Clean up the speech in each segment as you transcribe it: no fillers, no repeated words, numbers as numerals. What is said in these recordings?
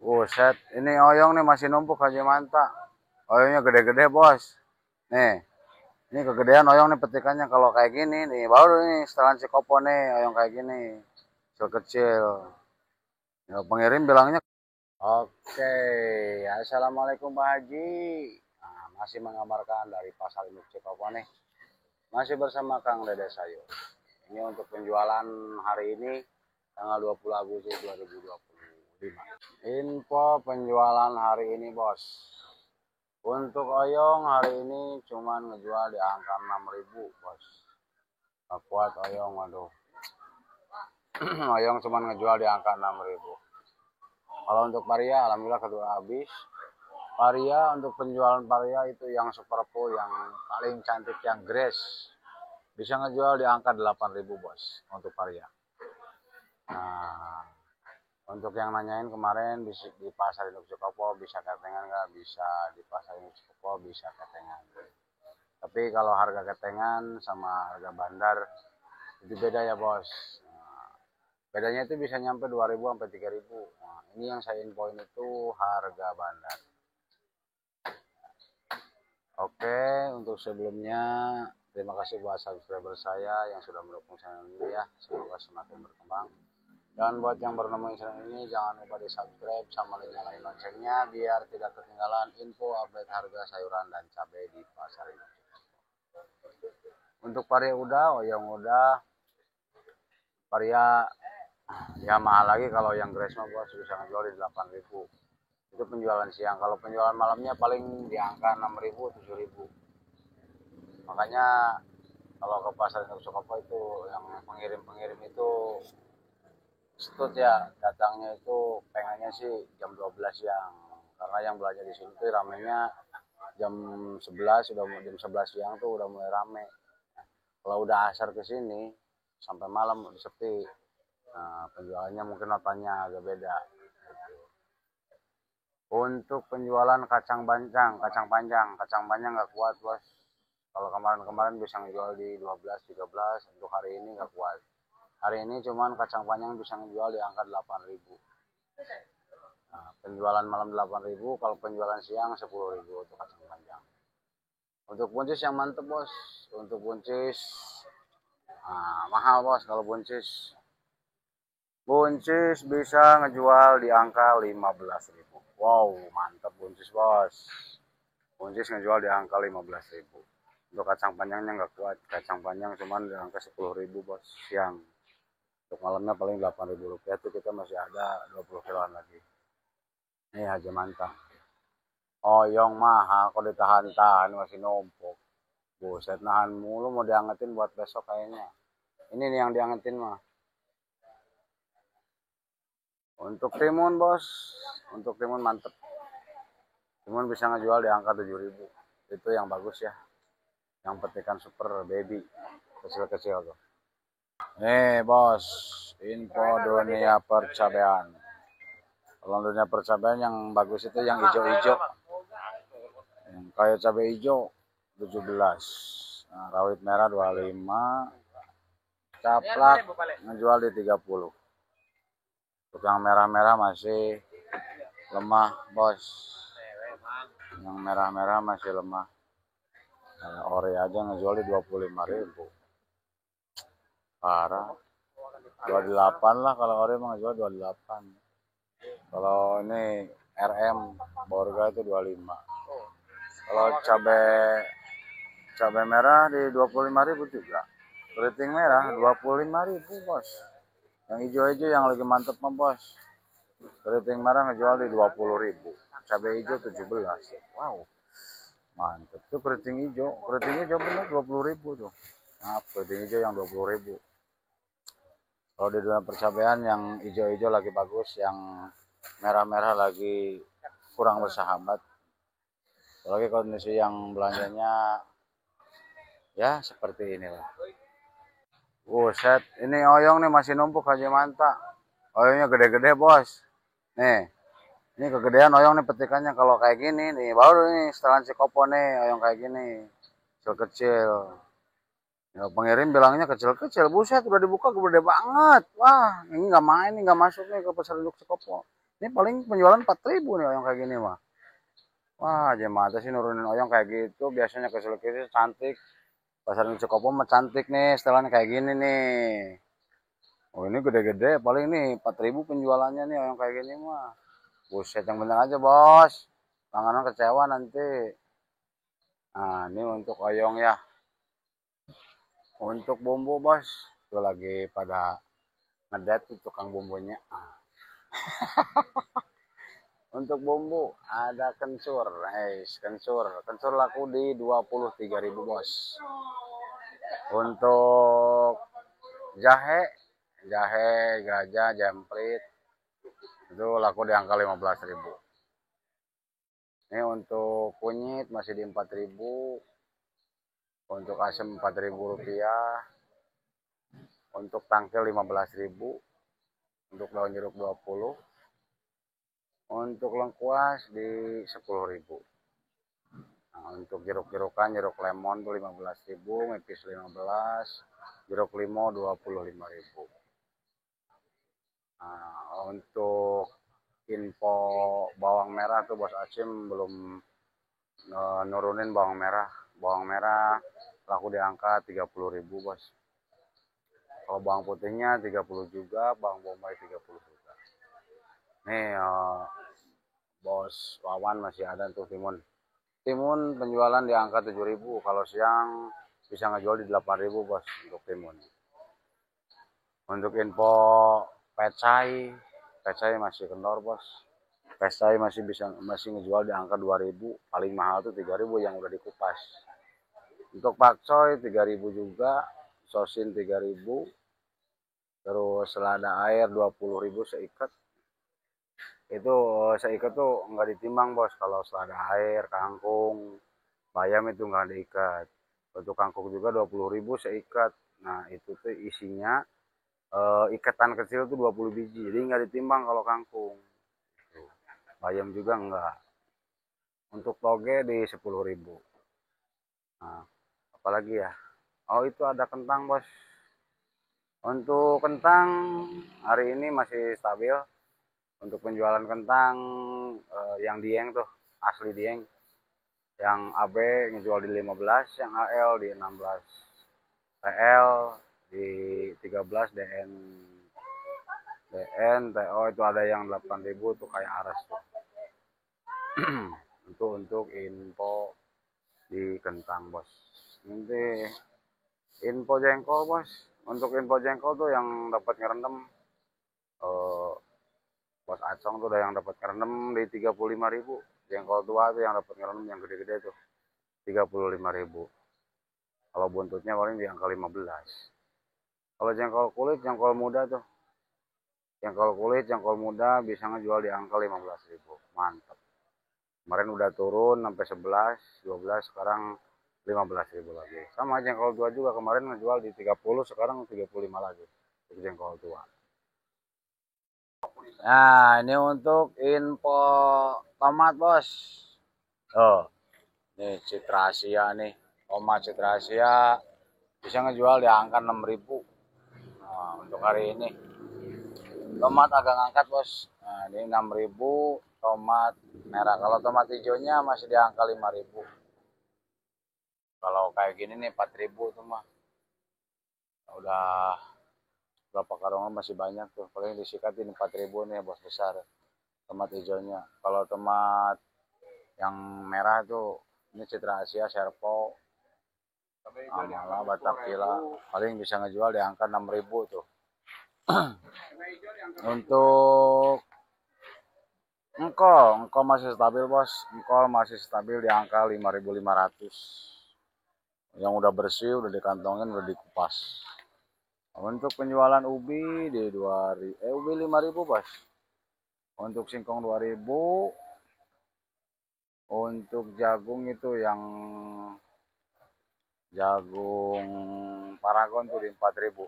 Buset, ini oyong nih masih numpuk Haji Manta. Oyongnya gede-gede bos. Nih, ini kegedean oyong nih petikannya. Kalau kayak gini nih, baru nih setelan si Kopo nih, oyong kayak gini. Kecil-kecil. Ya, pengirim bilangnya. Oke, Assalamualaikum Pak Haji. Nah, masih mengabarkan dari Pasar Induk Cikopo nih. Masih bersama Kang Dede Sayur. Ini untuk penjualan hari ini, tanggal 20 Agustus 2025. Info penjualan hari ini bos. Untuk oyong hari ini cuman ngejual di angka 6.000 bos. Gak kuat oyong, waduh. Oyong cuman ngejual di angka 6.000. Kalau untuk paria alhamdulillah kedua habis. Paria untuk penjualan paria itu yang super full, yang paling cantik, yang grace. Bisa ngejual di angka 8.000 bos untuk paria. Nah, untuk yang nanyain kemarin di pasar Induk Cikopo bisa ketengan nggak? Bisa di pasar Induk Cikopo bisa ketengan. Tapi kalau harga ketengan sama harga bandar itu beda ya bos. Nah, bedanya itu bisa nyampe 2.000 sampai 3.000. Nah, ini yang saya infoin itu harga bandar. Oke, untuk sebelumnya terima kasih buat subscriber saya yang sudah mendukung channel ini ya. Semoga semakin berkembang. Dan buat yang baru nemuin channel ini jangan lupa di subscribe sama nyalain loncengnya biar tidak ketinggalan info update harga sayuran dan cabai di pasar ini. Untuk paria udah, oyong udah, paria ya mahal lagi kalau yang grass mah bos bisa ngejual di 8.000. Itu penjualan siang. Kalau penjualan malamnya paling di angka 6.000, 7.000. Makanya kalau ke pasar Induk Cikopo itu yang pengirim-pengirim itu stut ya, datangnya itu pengennya sih jam 12 siang. Karena yang belanja di sini tuh ramenya jam 11, udah jam 11 siang tuh udah mulai rame. Kalau udah asar ke sini sampai malam udah sepi. Nah, penjualannya mungkin notanya agak beda. Untuk penjualan kacang panjang nggak kuat bos. Kalau kemarin-kemarin bisa ngejual di 12, 13, untuk hari ini nggak kuat. Hari ini cuman kacang panjang bisa ngejual di angka 8.000. Nah, penjualan malam 8.000, kalau penjualan siang 10.000 untuk kacang panjang. Untuk buncis yang mantep bos. Untuk buncis mahal bos kalau buncis. Buncis bisa ngejual di angka 15.000. Wow, mantep buncis bos. Buncis ngejual di angka 15.000. Untuk kacang panjangnya nggak kuat. Kacang panjang cuman di angka 10.000 bos siang. Untuk malamnya paling 8.000 rupiah itu kita masih ada 20 kiloan lagi. Ini Haji Manta. Oyong mahal kalau ditahan-tahan masih numpuk. Buset, nahan mulu mau diangetin buat besok kayaknya. Ini nih yang diangetin mah. Untuk timun bos, untuk timun mantep. Timun bisa ngejual di angka 7.000. Itu yang bagus ya. Yang petikan super baby, kecil-kecil tuh. Nih bos, info dunia percabean. Kalau dunia percabean yang bagus itu yang hijau-hijau. Yang kayak cabai hijau 17. Nah, rawit merah 25. Caplak ngejual di 30. Untuk yang merah-merah masih lemah bos. Yang merah-merah masih lemah. Nah, ore aja ngejual di 25.000. Parah. 28 lah kalau ore mah ngejual 28. Kalau ini RM Borga itu 25. Kalau cabai merah di 25.000 juga. Keriting merah 25.000 bos. Yang hijau-hijau yang lagi mantep mah bos. Keriting merah ngejual di 20.000. Cabai hijau 17. Wow. Mantep tuh keriting hijau. Keriting hijau bener 20.000 tuh. Nah, keriting hijau yang 20.000. Kalau di dunia percabean yang hijau-hijau lagi bagus, yang merah-merah lagi kurang bersahabat. Apalagi kondisi yang belanjanya ya seperti inilah. Buset, ini oyong nih masih numpuk Haji Manta. Oyongnya gede-gede bos. Nih, ini kegedean oyong nih petikannya. Kalau kayak gini nih, baru nih setelan Cikopo nih oyong kayak gini. Kecil-kecil. Ya, pengirim bilangnya kecil-kecil. Buset, udah dibuka gede banget. Wah, ini nggak main nih, nggak masuk nih ke pasar Induk Cikopo. Ini paling penjualan 4.000 nih oyong kayak gini mah. Wah, jemaah sih nurunin oyong kayak gitu. Biasanya kesel-kesel cantik. Pasar Cikopo mah cantik nih, setelan kayak gini nih. Oh ini gede-gede, paling nih 4.000 penjualannya nih oyong kayak gini mah. Buset yang bener aja bos. Langganan kecewa nanti. Nah ini untuk oyong ya. Untuk bumbu bos, itu lagi pada ngedet tuh tukang bumbunya. Untuk bumbu ada kencur, kencur laku di 23.000 bos. Untuk jahe, gajah, jemprit itu laku di angka 15.000. Ini untuk kunyit masih di 4.000, untuk asam 4.000 rupiah, untuk tangkil 15.000, untuk daun jeruk 20, untuk lengkuas di 10.000. Nah, untuk jeruk-jerukan, jeruk lemon tuh 15.000, mepis 15, jeruk limau 25.000. Nah, untuk info bawang merah tuh bos Acim belum nurunin bawang merah. Bawang merah laku di angka 30.000 bos. Kalau bawang putihnya 30 juga, bawang bombay 30 juga. Nih bos Wawan masih ada tuh timun. Timun penjualan di angka 7.000, kalau siang bisa ngejual di 8.000 bos untuk timun. Untuk info pecai masih kendor bos. Pecai masih ngejual di angka 2.000, paling mahal tuh 3.000 yang udah dikupas. Untuk pakcoy 3.000 juga, sosin 3.000, terus selada air 20.000 seikat. Itu seikat tuh nggak ditimbang bos. Kalau selada air, kangkung, bayam itu nggak diikat. Untuk kangkung juga 20.000 seikat. Nah itu tuh isinya ikatan kecil tuh 20 biji, jadi nggak ditimbang kalau kangkung. Bayam juga enggak. Untuk toge di 10.000. Nah, apalagi ya? Oh itu ada kentang bos. Untuk kentang hari ini masih stabil. Untuk penjualan kentang yang Dieng tuh, asli Dieng. Yang AB ngejual di 15, yang AL di 16. TL di 13, TO itu ada yang 8.000 tuh kayak aras tuh. untuk info di kentang bos. Nanti info jengkol bos. Untuk info jengkol tuh yang dapat ngerendam bos Acong tuh udah yang dapat ngerendam di 35.000. Jengkol tua tuh yang dapat ngerendam yang gede-gede tuh 35.000. Kalau buntutnya paling di angka 15. Kalau jengkol kulit, jengkol muda tuh. Jengkol muda bisa ngejual di angka 15.000. Mantap. Kemarin udah turun sampai 11, 12, sekarang 15.000 lagi. Sama jengkol tua juga kemarin ngejual di 30, sekarang 35 lagi. Untuk jengkol tua. Nah, ini untuk info tomat, bos. Oh, ini Citra Asia nih. Tomat Citra Asia bisa ngejual di angka 6.000. Nah, untuk hari ini. Tomat agak ngangkat, bos. Nah, ini 6.000 tomat merah. Kalau tomat hijaunya masih di angka 5.000. Kalau kayak gini nih 4.000 tuh mah. Udah berapa karungan masih banyak tuh. Paling disikatin 4.000 nih bos besar. Tomat hijaunya. Kalau tomat yang merah tuh ini Citra Asia, Serpo, Amala, Batakila. Paling bisa ngejual di angka 6.000 tuh. Untuk engkol masih stabil bos. Engkol masih stabil di angka 5.500. Yang udah bersih, udah dikantongin, udah dikupas. Untuk penjualan ubi di 2.000, ubi 5.000 bos. Untuk singkong 2.000. Untuk jagung itu yang jagung Paragon tuh di 4.000.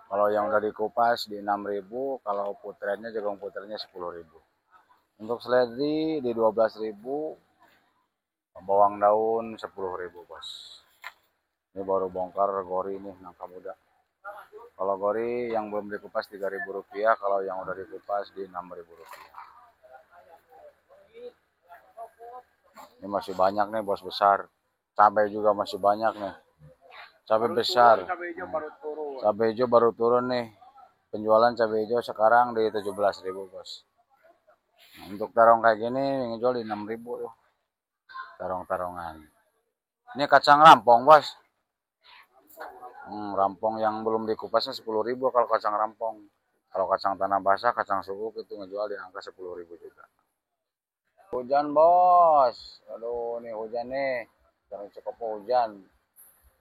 Kalau yang udah dikupas di 6.000, kalau putrennya jagung putrennya 10.000. Untuk seledri di 12.000, bawang daun 10.000 bos. Ini baru bongkar gori nih nangka muda. Kalau gori yang belum dikupas Rp3.000, kalau yang udah dikupas di Rp6.000. Ini masih banyak nih bos besar. Cabai juga masih banyak nih. Cabai besar. Cabai hijau baru turun nih. Penjualan cabai hijau sekarang di 17.000 bos. Nah, untuk tarong kayak gini ngejual di 6.000 tuh. Tarong-tarongan. Ini kacang rampong bos. Rampong yang belum dikupasnya 10.000 kalau kacang rampong. Kalau kacang tanah basah, kacang suku itu ngejual di angka 10.000 juga. Hujan bos. Aduh nih hujan nih. Jangan cukup hujan.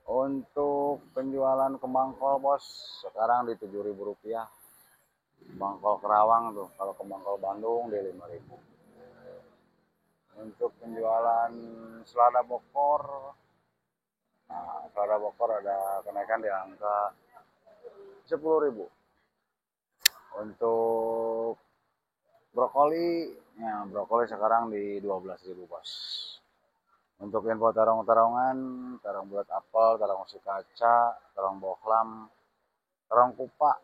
Untuk penjualan kemangkol bos, sekarang di Rp7.000. Kemangkol Kerawang tuh, kalau kemangkol Bandung di 5.000. Untuk penjualan selada bokor, nah selada bokor ada kenaikan di angka 10.000. Untuk brokoli, ya brokoli sekarang di 12.000 bos. Untuk info tarong-tarongan, tarong bulat apel, tarong usi kaca, tarong bohlam, tarong kupa,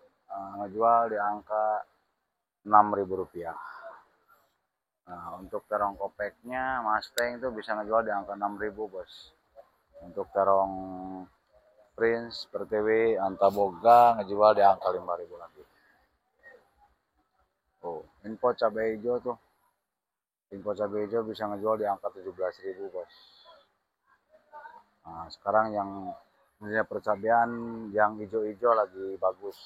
ngejual di angka Rp6.000. Nah, untuk terong kopeknya Mustang itu bisa ngejual di angka 6.000 bos. Untuk terong Prince, Pertiwi, Antaboga ngejual di angka 5.000 lagi. Oh, info cabai hijau tuh. Info cabai hijau bisa ngejual di angka 17.000 bos. Nah, sekarang yang punya percabean yang hijau-hijau lagi bagus.